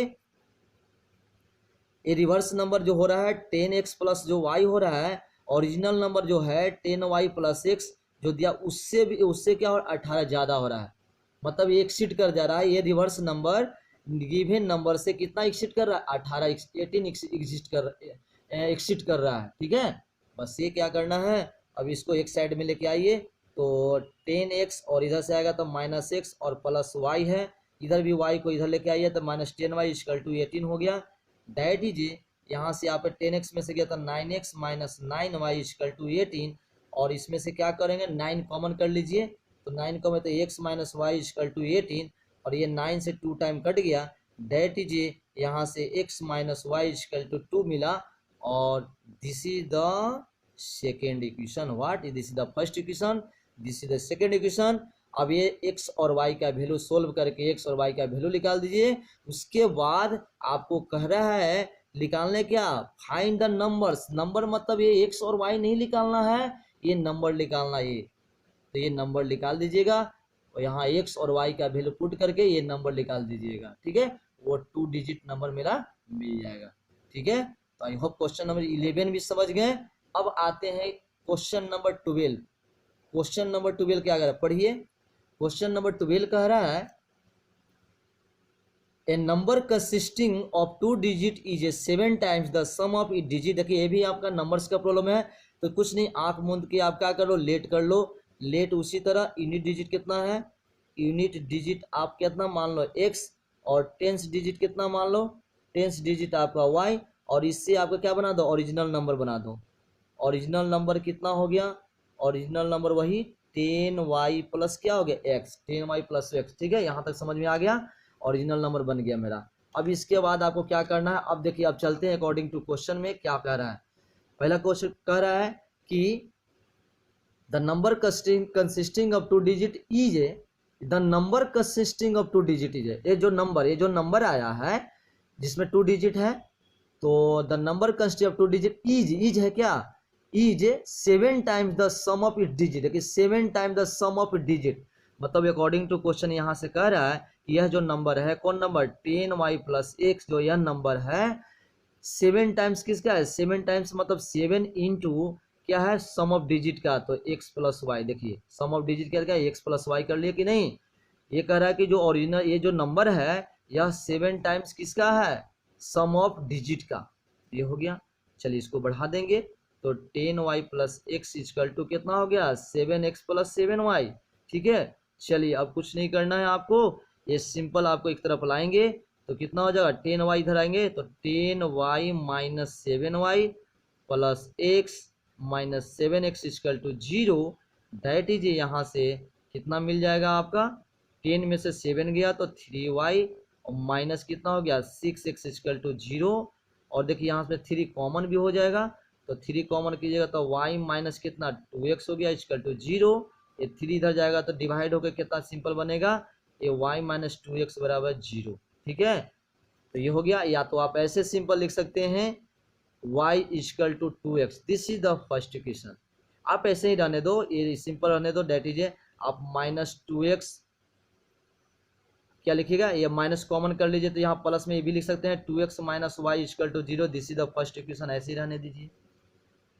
ये रिवर्स नंबर जो हो रहा है 10x प्लस जो y हो रहा है, ओरिजिनल नंबर जो है 10y प्लस x जो दिया उससे क्या हो रहा है, 18 ज्यादा हो रहा है, मतलब ये एक्सीड कर जा रहा है। ये रिवर्स नंबर गिवन नंबर से कितना एक्सीड कर रहा है, 18 एक्सीड कर रहा है। ठीक है, बस ये क्या करना है, अब इसको एक साइड में लेके आइए, तो 10x और इधर से आएगा तो -x और प्लस y है, इधर भी y को इधर लेके आइए तो -10y इक्वल टू 18 हो गया। दैट इज, यहाँ से यहाँ पे 10x में से गया तो 9x minus 9y equal to 18, और इसमें से क्या करेंगे 9 कॉमन कर लीजिए, तो 9 कॉमन तो x minus Y equal to 18, और ये 9 से 2 टाइम कट गया। दैट इज, यहाँ से x minus Y equal to 2 मिला, और this is the second equation. What, this is the first equation, this is the second equation. अब ये x और y का वैल्यू सोल्व करके x और y का वैल्यू निकाल दीजिए। उसके बाद आपको कह रहा है निकालने क्या, फाइंड द नंबर्स। नंबर मतलब ये x और y नहीं निकालना है, ये नंबर निकालना है। तो ये नंबर निकाल दीजिएगा, और यहाँ x और y का वैल्यू पुट करके ये नंबर निकाल दीजिएगा। ठीक है, वो 2 डिजिट नंबर मेरा मिल जाएगा। ठीक है, तो आई होप क्वेश्चन नंबर 11 भी समझ गए। अब आते हैं क्वेश्चन नंबर 12। क्वेश्चन नंबर 12 क्या कर रहा है, पढ़िए। क्वेश्चन नंबर 12 कह रहा है a number consisting of 2 digit is a 7 times the sum of it digit. देखिए ये भी आपका नंबर्स का प्रॉब्लम है, तो कुछ नहीं, आंख मूंद के आप क्या कर लो, लेट कर लो, लेट। उसी तरह यूनिट डिजिट कितना है, यूनिट डिजिट आप कितना मान लो x, और टेंस डिजिट कितना मान लो, टेंस डिजिट आपका y, और इससे आपका क्या बना दो, ओरिजिनल नंबर बना दो। ओरिजिनल नंबर कितना हो गया, ओरिजिनल नंबर वही 10y प्लस क्या हो गया x, 10y प्लस x। ठीक है, यहाँ तक समझ में आ गया, ओरिजिनल नंबर बन गया मेरा। अब इसके बाद आपको क्या करना है, अब देखिए अब चलते हैं अकॉर्डिंग टू क्वेश्चन में क्या कह रहा है। पहला क्वेश्चन कह रहा है कि the number consisting of 2 digit is A, the number consisting of 2 digit is ए, ये जो नंबर आया है जिसमें 2 डिजिट है, तो the number consisting of 2 digit is है क्या, is 7 times the sum of it digit. देखिए 7 times the sum of it digit, मतलब अकॉर्डिंग टू क्वेश्चन यहाँ से कह रहा है कि यह जो नंबर है, कौन नंबर, 10y प्लस x, जो यह नंबर है 7 टाइम्स किसका है, 7 टाइम्स मतलब 7 इंटू क्या है, सम ऑफ डिजिट का, तो x प्लस वाई। देखिए सम ऑफ डिजिट क्या है, x प्लस वाई कर लिए कि नहीं। ये कह रहा है कि जो ओरिजिनल ये जो नंबर है यह 7 टाइम्स किसका है, सम ऑफ डिजिट का। ये हो गया, चलिए इसको बढ़ा देंगे, तो 10y plus x equal to कितना हो गया, 7x प्लस 7y। ठीक है, चलिए अब कुछ नहीं करना है आपको, ये सिंपल आपको एक तरफ लाएंगे तो कितना हो जाएगा, 10y इधर आएंगे तो 10y minus 7y plus x minus 7x equal to 0। That is, यहाँ से कितना मिल जाएगा आपका, 10 में से 7 गया तो 3y, और माइनस कितना हो गया 6x इक्वल टू 0। और देखिए यहाँ से 3 कॉमन भी हो जाएगा, तो 3 कॉमन कीजिएगा तो y माइनस कितना 2x हो गया इक्वल टू 0। ये 3 इधर जाएगा तो डिवाइड होकर कितना सिंपल बनेगा, ये y माइनस 2x बराबर 0। ठीक है, तो ये हो गया। या तो आप ऐसे सिंपल लिख सकते हैं y equal to 2x, this is the first equation. आप ऐसे ही रहने दो, ये सिंपल रहने दो, डेट इज आप -2x क्या लिखिएगा, ये माइनस कॉमन कर लीजिए तो यहाँ प्लस में ये भी लिख सकते हैं 2x minus Y equal to 0, this is the first equation, ऐसे ही रहने दीजिए।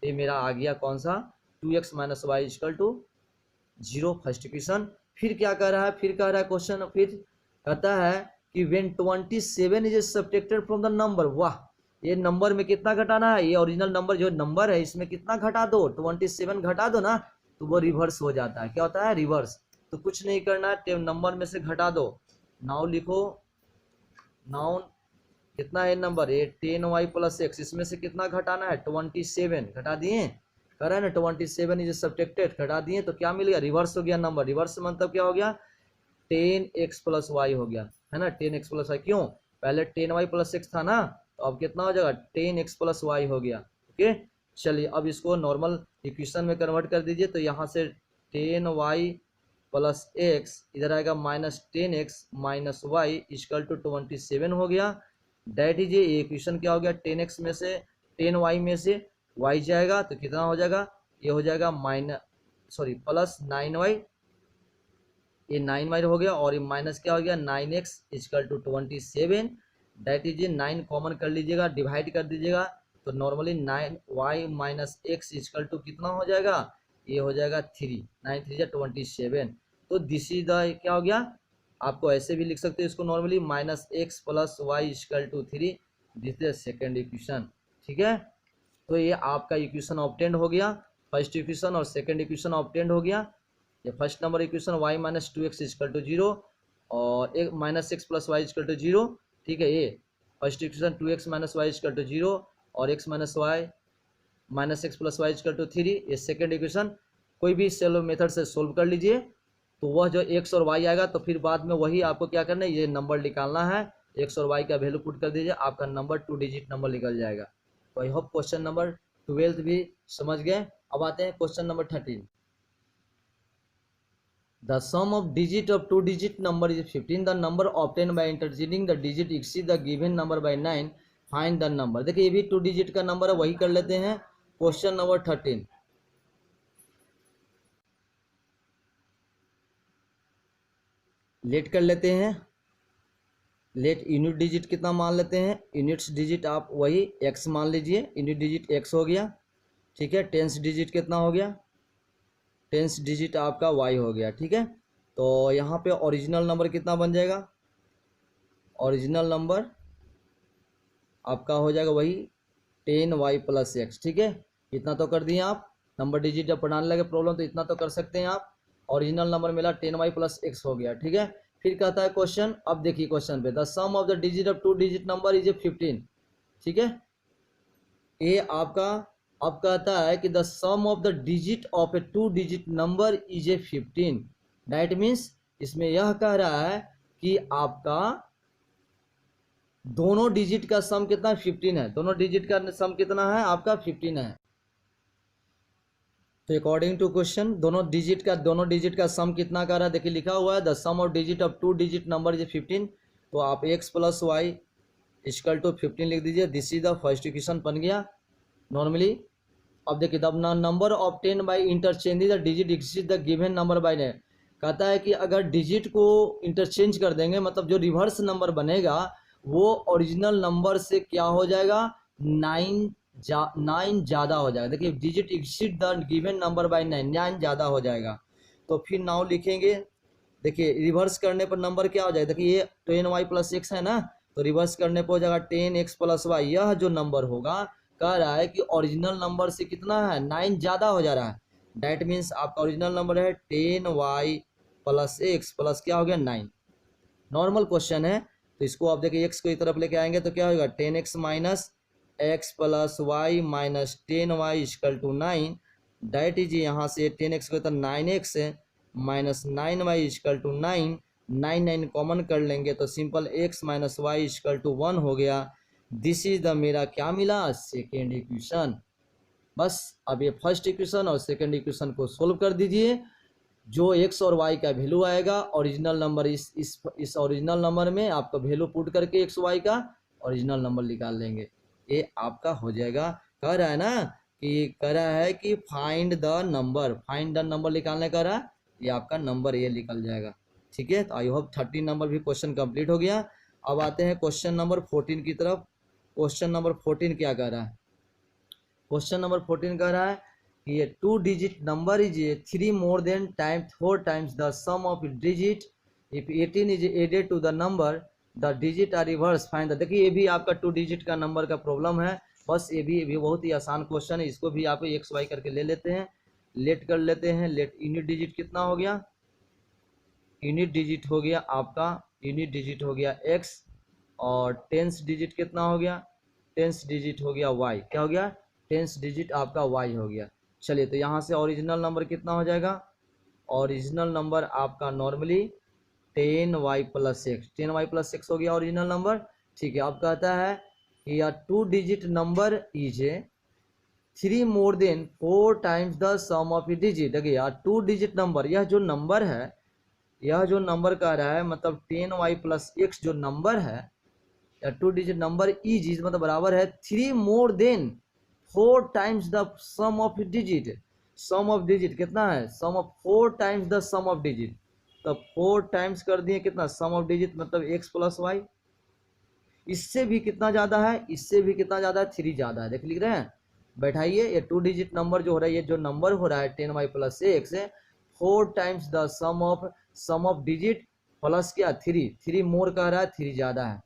ये मेरा आ गया कौन सा, 2x minus Y equal to 0 first equation. फिर क्या कह रहा है, फिर कह रहा है क्वेश्चन, फिर कहता है कि when 27 is subtracted from the number, वाह, ये नंबर में कितना घटाना है, ये ओरिजिनल नंबर जो नंबर है इसमें कितना घटा दो, 27 घटा दो ना, तो वो रिवर्स हो जाता है। क्या होता है, रिवर्स। तो कुछ नहीं करना है, नंबर में से घटा दो। नाउ लिखो, नाउ कितना है नंबर, ये 10y प्लस एक्स, इसमें से कितना घटाना है, 27 घटा दिए, कह रहा है ना 27 इज सब्ट्रैक्टेड, घटा दिए तो क्या मिल गया, रिवर्स हो गया नंबर। रिवर्स मतलब क्या हो गया, 10x प्लस वाई हो गया, है ना, 10x प्लस वाई। क्यों, पहले 10y प्लस एक्स था ना, तो अब कितना हो जाएगा, 10x प्लस वाई हो गया। ओके, चलिए अब इसको नॉर्मल इक्वेशन में कन्वर्ट कर दीजिए। तो यहाँ से 10y प्लस एक्स इधर आएगा -10x minus Y equal to 27 हो गया। डेट इज ये इक्वेशन क्या हो गया, 10x में से 10y में से y जाएगा तो कितना हो जाएगा, ये हो जाएगा प्लस 9y, ये 9y हो गया, और ये माइनस क्या हो गया 9x equal to 27। That is 9 common कर लीजिएगा, डिवाइड कर दीजिएगा, तो normally 9y minus x equal to कितना हो जाएगा, ये हो जाएगा 3, 9 3 27। तो दिस इज द क्या हो गया, आपको ऐसे भी लिख सकते हो इसको normally, -x plus Y equal to 3, this is second equation. ठीक है, तो ये आपका इक्वेशन ऑब्टेंड हो गया, फर्स्ट इक्वेशन और सेकेंड इक्वेशन ऑब्टेंड हो गया। ये first number equation y minus 2x equal to 0 और एक -x plus Y equal to 0। ठीक है, ये first equation 2x minus Y equal to 0 और x minus y minus x plus Y equal to 3, ये सेकेंड इक्वेशन। कोई भी सेलो method से सोल्व कर लीजिए, तो वह जो x और y आएगा, तो फिर बाद में वही आपको क्या करना है, ये नंबर निकालना है, x और y का वैल्यू पुट कर दीजिए, आपका नंबर 2 डिजिट नंबर निकल जाएगा। तो आई होप क्वेश्चन नंबर 12 भी समझ गए। अब आते हैं question number 13। The sum of digit of 2 digit number is 15. The number obtained by interchanging the digit exceed the given number by 9. Find the number। देखिए ये भी 2 डिजिट का नंबर है, वही कर लेते हैं। क्वेश्चन नंबर 13, लेट कर लेते हैं। लेट यूनिट डिजिट कितना मान लेते हैं, यूनिट्स डिजिट आप वही x मान लीजिए, यूनिट डिजिट x हो गया। ठीक है, टेंस डिजिट कितना हो गया, टेंस डिजिट आपका y हो गया। ठीक है, तो यहाँ पे ओरिजिनल नंबर कितना बन जाएगा, ओरिजिनल नंबर आपका हो जाएगा वही 10y प्लस एक्स। ठीक है, इतना तो कर दिए आप, नंबर डिजिट जब बनाने लगे प्रॉब्लम तो इतना तो कर सकते हैं आप। ओरिजिनल नंबर मिला 10y प्लस एक्स हो गया। ठीक है, फिर कहता है क्वेश्चन, अब देखिए क्वेश्चन पे, the sum of the digit of 2 digit number is 15। ठीक है, ये आपका अब कहता है कि the sum of the digit of a 2 digit number is 15। That means इसमें यह कह रहा है कि आपका दोनों डिजिट का सम कितना 15 है, दोनों डिजिट का सम कितना है आपका 15 है। तो अकॉर्डिंग टू क्वेश्चन दोनों डिजिट का सम कितना कर रहा है, देखिए लिखा हुआ है the sum of digit of 2 digit number is 15। तो आप x plus Y equal to 15 लिख दीजिए, this is the first equation बन गया नॉर्मली। अब देखिए the number obtain by interchange the digit exceed the given number by 9। कहता है कि अगर डिजिट को इंटरचेंज कर देंगे, मतलब जो रिवर्स नंबर बनेगा वो ओरिजिनल नंबर से क्या हो जाएगा, 9 ज़्यादा हो जाएगा। देखिए digit exceed the given number by 9 ज़्यादा हो जाएगा। तो फिर नाउ लिखेंगे, देखिए रिवर्स करने पर नंबर क्या हो जाएगा, देखिए ये 10y प्लस एक्स है ना, तो रिवर्स करने पर हो जाएगा 10x प्लस वाई। यह जो नंबर होगा कह रहा है कि ओरिजिनल नंबर से कितना है, 9 ज़्यादा हो जा रहा है। डैट मीन्स आपका ओरिजिनल नंबर है 10y प्लस एक्स प्लस क्या हो गया 9। नॉर्मल क्वेश्चन है, तो इसको आप देखिए x को इस तरफ लेके आएंगे तो क्या होगा 10x minus x plus y minus 10y equal to 9। That is यहाँ से 10x को तो 9x minus 9y equal to 9, 9 common कर लेंगे तो simple x minus Y equal to 1 हो गया। दिस इज द मेरा क्या मिला, सेकेंड इक्वेशन। बस अब ये फर्स्ट इक्वेशन और सेकेंड इक्वेशन को सोल्व कर दीजिए। जो एक्स और वाई का वैल्यू आएगा ओरिजिनल नंबर, इस ओरिजिनल नंबर में आपका वैल्यू पुट करके एक्स वाई का ओरिजिनल नंबर निकाल लेंगे, ये आपका हो जाएगा। कह रहा है ना कि कह रहा है कि फाइंड द नंबर निकालने का रहा, ये आपका नंबर ये निकल जाएगा। ठीक है, तो आई होप 13 नंबर भी क्वेश्चन कंप्लीट हो गया। अब आते हैं क्वेश्चन नंबर 14 की तरफ। क्वेश्चन नंबर 14 क्या कह रहा है? क्वेश्चन नंबर 14 कह रहा है कि ये 2 digit number is 3 more than 4 times the sum of digit, if 18 is added to the number the digit are reverse find the. देखिए ये भी आपका 2 डिजिट का नंबर का प्रॉब्लम है, बस ये भी बहुत ही आसान क्वेश्चन है। इसको भी आप एक्स वाई करके ले लेते हैं, लेट कर लेते हैं। लेट यूनिट डिजिट कितना हो गया? यूनिट डिजिट हो गया आपका, यूनिट डिजिट हो गया एक्स, और टेंस डिजिट कितना हो गया? टेंस डिजिट हो गया वाई। क्या हो गया? टेंस डिजिट आपका वाई हो गया। चलिए तो यहाँ से ओरिजिनल नंबर कितना हो जाएगा? ओरिजिनल नंबर आपका normally 10y plus x, 10y plus x हो गया ओरिजिनल नंबर। ठीक है, अब कहता है कि या 2 digit number is 3 more than 4 times the sum of a digit. देखिए यार 2 डिजिट नंबर, यह जो नंबर है, यह जो नंबर कह रहा है मतलब 10y प्लस एक्स जो नंबर है, या 2 डिजिट नंबर इज मतलब बराबर है 3 more than 4 times the sum of digit. Sum of digit कितना है? Sum of 4 times the sum of digit, तो 4 टाइम्स कर दिए कितना? सम ऑफ डिजिट मतलब एक्स प्लस वाई। इससे भी कितना ज़्यादा है? इससे भी कितना ज़्यादा है? 3 ज़्यादा है। देख लिख रहे हैं, बैठाइए। ये 2 डिजिट नंबर जो हो रहा है, ये जो नंबर हो रहा है 10y प्लस एक्स है 4 times the sum of digit plus क्या? 3 मोर कह रहा है, 3 ज़्यादा है।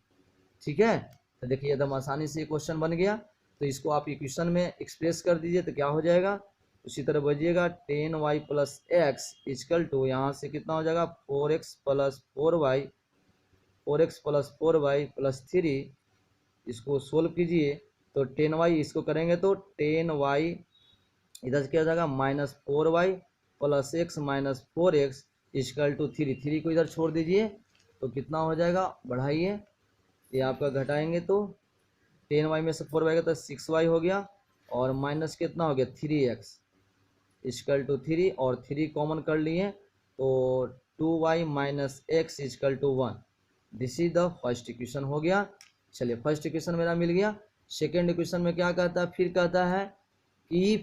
ठीक है, तो देखिए एकदम आसानी से क्वेश्चन बन गया। तो इसको आप इक्वेशन में एक्सप्रेस कर दीजिए तो क्या हो जाएगा? उसी तरह बजिएगा 10y plus x equal to यहाँ से कितना हो जाएगा? 4x plus 4y, 4x plus 4y plus 3। इसको सोल्व कीजिए तो 10y इसको करेंगे तो 10y इधर से क्या हो जाएगा? Minus 4y plus x minus 4x equal to 3 को इधर छोड़ दीजिए तो कितना हो जाएगा? बढ़ाइए, ये आपका घटाएंगे तो 10y में से 4y का तो 6y हो गया, और माइनस कितना हो गया? 3x इजकल टू 3, और 3 कॉमन कर लिए तो 2y minus x equal to 1। This is the first equation हो गया। चलिए फर्स्ट इक्वेशन मेरा मिल गया। सेकेंड इक्वेशन में क्या कहता है? फिर कहता है कि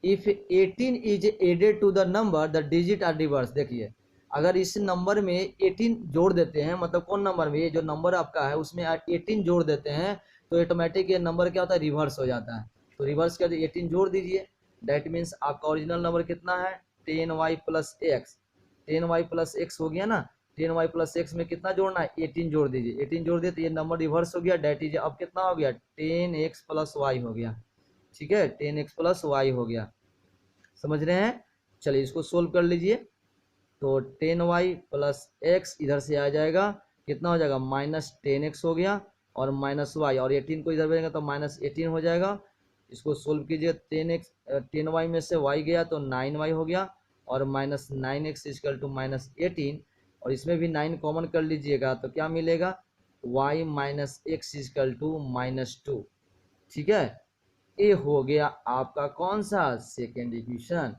if 18 is added to the number the digit are reverse. देखिए अगर इस नंबर में 18 जोड़ देते हैं, मतलब कौन नंबर में? ये जो नंबर आपका है उसमें 18 जोड़ देते हैं तो ऑटोमेटिक ये नंबर क्या होता है? रिवर्स हो जाता है। तो रिवर्स कर 18 जोड़ दीजिए, डेट मीन्स आपका ओरिजिनल नंबर कितना है? 10y plus x, 10y plus x हो गया ना। 10y प्लस एक्स में कितना जोड़ना है? 18 जोड़ दीजिए, 18 जोड़ दिए तो ये नंबर रिवर्स हो गया। डेट इज अब कितना हो गया? 10x प्लस वाई हो गया। ठीक है, 10x प्लस वाई हो गया। समझ रहे हैं? चलिए इसको सोल्व कर लीजिए तो 10y प्लस एक्स इधर से आ जाएगा, कितना हो जाएगा? माइनस 10x हो गया, और माइनस वाई, और 18 को इधर भेजेंगे तो माइनस 18 हो जाएगा। इसको सोल्व कीजिए, 10y में से y गया तो 9y हो गया, और minus 9x is equal to minus 18, और इसमें भी 9 कॉमन कर लीजिएगा तो क्या मिलेगा? y minus x equal to minus 2। ठीक है, ये हो गया आपका कौन सा? Second equation.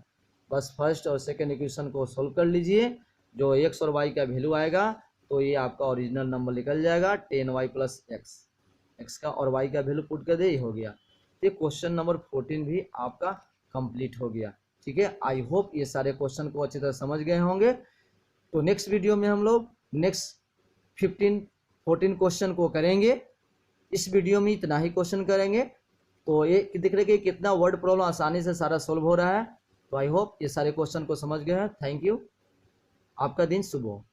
बस फर्स्ट और सेकेंड इक्वेशन को सोल्व कर लीजिए, जो एक्स और वाई का वैल्यू आएगा तो ये आपका ओरिजिनल नंबर निकल जाएगा 10y प्लस एक्स, एक्स का और वाई का वैल्यू पुट कर दे, ये हो गया। ये क्वेश्चन नंबर 14 भी आपका कंप्लीट हो गया। ठीक है, आई होप ये सारे क्वेश्चन को अच्छी तरह समझ गए होंगे। तो नेक्स्ट वीडियो में हम लोग नेक्स्ट 14 क्वेश्चन को करेंगे। इस वीडियो में इतना ही क्वेश्चन करेंगे। तो ये दिख रहे कि कितना वर्ड प्रॉब्लम आसानी से सारा सोल्व हो रहा है। तो आई होप ये सारे क्वेश्चन को समझ गए हैं। थैंक यू, आपका दिन शुभ हो।